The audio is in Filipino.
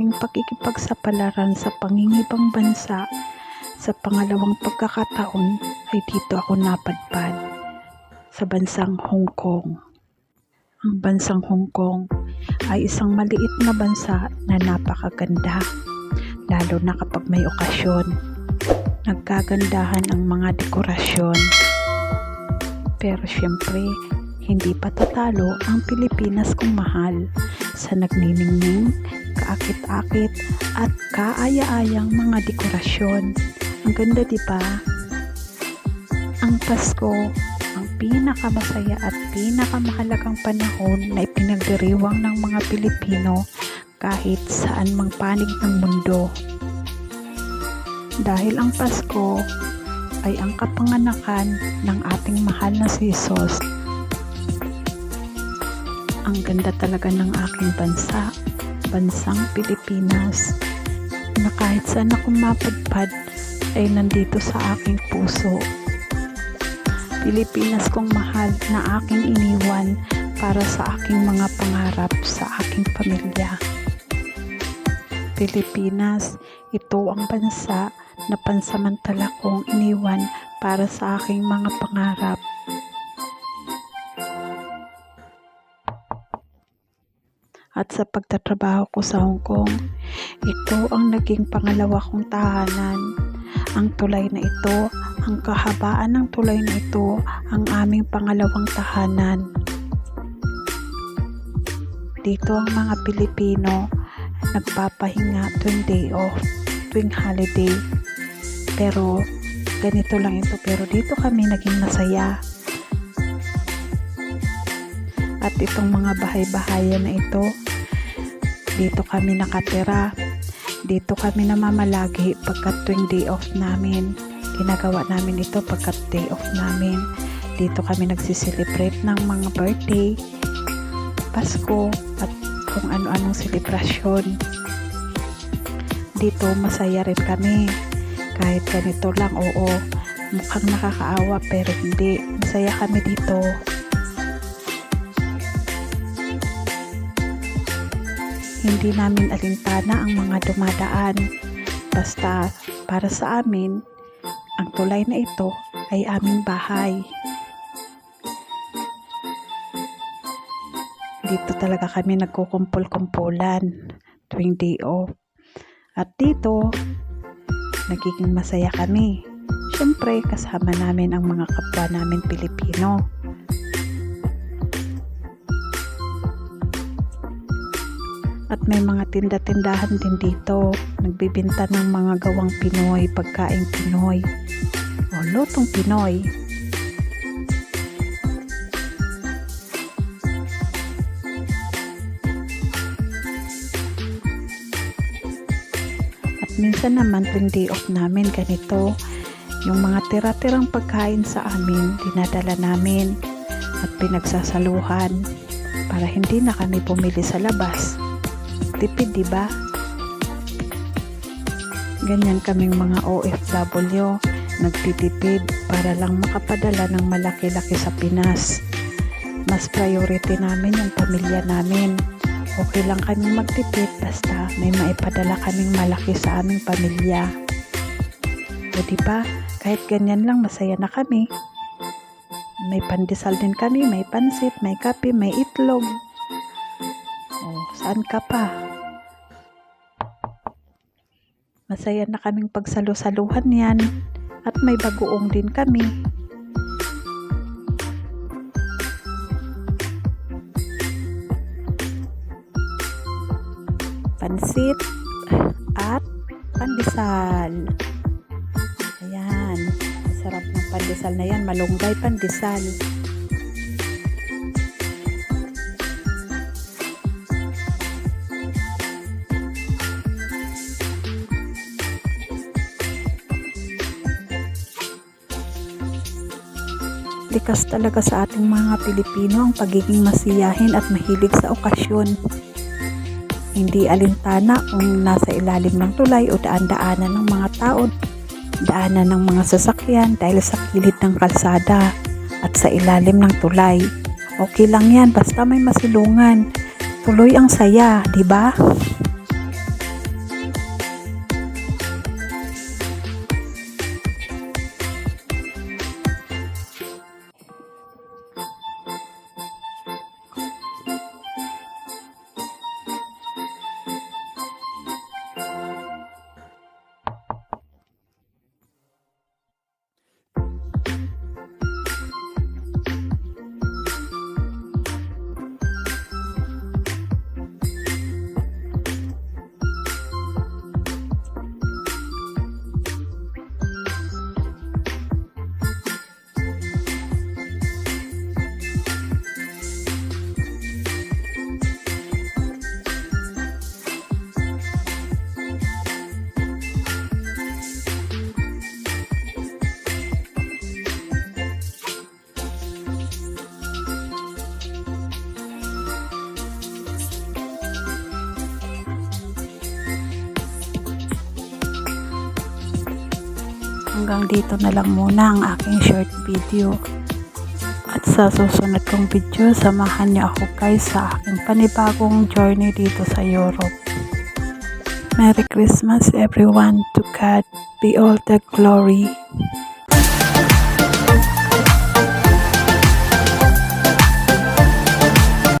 aking pakikipagsapalaran sa pangingibang bansa. Sa pangalawang pagkakataon ay dito ako napadpad sa bansang Hong Kong. Ang bansang Hong Kong ay isang maliit na bansa na napakaganda, lalo na kapag may okasyon. Nagkagandahan ang mga dekorasyon. Pero syempre, hindi pa tatalo ang Pilipinas kong mahal sa nagniningning, kaakit-akit at kaaya-ayang mga dekorasyon. Ang ganda, diba? Ang Pasko, ang pinakamasaya at pinakamahalagang panahon na ipinagdiriwang ng mga Pilipino kahit saan mang panig ng mundo. Dahil ang Pasko ay ang kapanganakan ng ating mahal na si Jesus. Ang ganda talaga ng aking bansa, bansang Pilipinas, na kahit saan ako mapadpad ay nandito sa aking puso. Pilipinas kong mahal na aking iniwan para sa aking mga pangarap sa aking pamilya. Pilipinas, ito ang bansa na pansamantala kong iniwan para sa aking mga pangarap. At sa pagtatrabaho ko sa Hong Kong, ito ang naging pangalawa kong tahanan. Ang tulay na ito, ang kahabaan ng tulay na ito, ang aming pangalawang tahanan. Dito ang mga Pilipino nagpapahinga tuwing day off, tuwing holiday. Pero ganito lang ito, pero dito kami naging masaya. At itong mga bahay-bahayan na ito, dito kami nakatira, dito kami namamalagi pagkat tuwing day off namin. Ginagawa namin ito pagkat day off namin. Dito kami nagsiselebrate ng mga birthday, Pasko, at kung ano-anong selebrasyon. Dito masaya rin kami. Kahit ganito lang, oo, mukhang nakakaawa pero hindi. Masaya kami dito. Hindi namin alintana ang mga dumadaan. Basta para sa amin, ang tulay na ito ay aming bahay. Dito talaga kami nagkukumpul-kumpulan tuwing day off. At dito, nagiging masaya kami. Siyempre, kasama namin ang mga kapwa namin Pilipino. At may mga tinda-tindahan din dito. Nagbibinta ng mga gawang Pinoy, pagkaing Pinoy. O lutong Pinoy. At minsan naman tuwing day off namin ganito, yung mga tira-tirang pagkain sa amin, dinadala namin at pinagsasaluhan para hindi na kami pumili sa labas. Tipid, diba? Ganyan kaming mga OFW, nagtitipid para lang makapadala ng malaki-laki sa Pinas. Mas priority namin yung pamilya namin. Okay lang kaming magtipid basta may maipadala kaming malaki sa aming pamilya. O diba? Kahit ganyan lang masaya na kami. May pandesal din kami, may pansit, may kape, may itlog. O, saan ka pa? Masaya na kaming pagsalu-saluhan yan. At may bagoong din kami. Pansit at pandesal. Ayan. Masarap ng pandesal na yan. Malunggay pandesal. Likas talaga sa ating mga Pilipino ang pagiging masiyahin at mahilig sa okasyon. Hindi alintana kung nasa ilalim ng tulay o daan-daanan ng mga tao, daanan ng mga sasakyan dahil sa kilid ng kalsada at sa ilalim ng tulay. Okay lang yan, basta may masilungan. Tuloy ang saya, di ba? Hanggang dito na lang muna ang aking short video. At sa susunod kong video, samahan niyo ako guys sa aking panibagong journey dito sa Europe. Merry Christmas everyone. To God be all the glory.